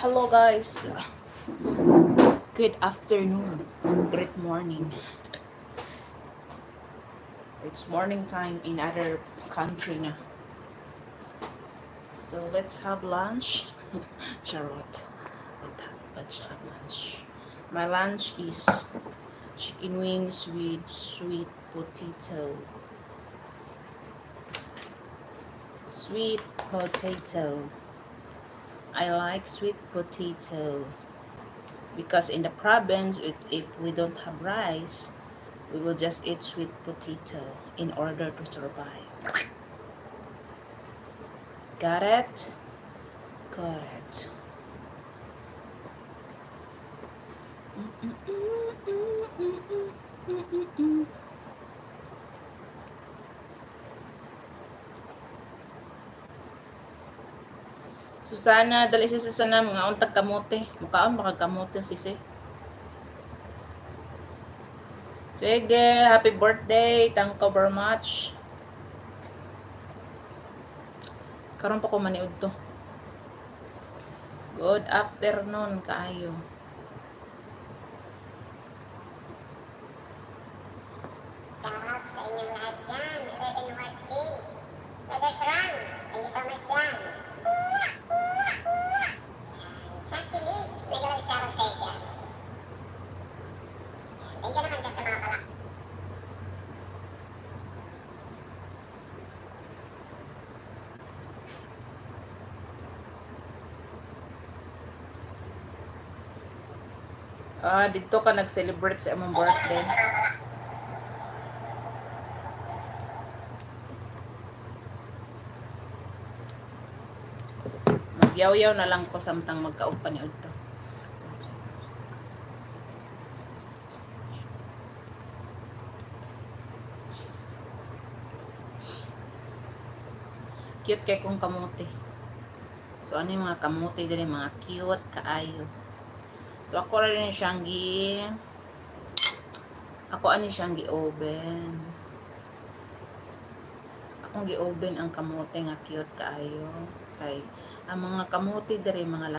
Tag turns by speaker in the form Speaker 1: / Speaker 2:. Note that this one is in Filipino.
Speaker 1: Hello guys, good afternoon, great morning. It's morning time in other country na. So let's have lunch. Charot. Let's have lunch. My lunch is chicken wings with sweet potato. Sweet potato. I like sweet potato because in the province, if we don't have rice, we will just eat sweet potato in order to survive. Got it? Got it. Susana, dali si Susana, mga untag kamote. Mukhaon baka kamote sisi. Sige, happy birthday. Thank you very much. Karon pa ko maniud to. Good afternoon kaayo.
Speaker 2: Tawag sa inyong lahat yan. Red and watching. Brothers Ram, thank you so much yan. Saki Mix, nag-shoutout sa iyo yan. Thank you naman ka sa mga kalak.
Speaker 1: Dito ka nag-celebrate sa among birthday. Magyaw-yaw na lang ko samtang magkaog pa ni Udto. Cute kay kong kamote. So ano yung mga kamote din, mga cute kaayo. So ako rin siyang siyang gi-oven. Akong gi-oven ang kamote nga cute kaayo. Kay ang mga kamote diri mga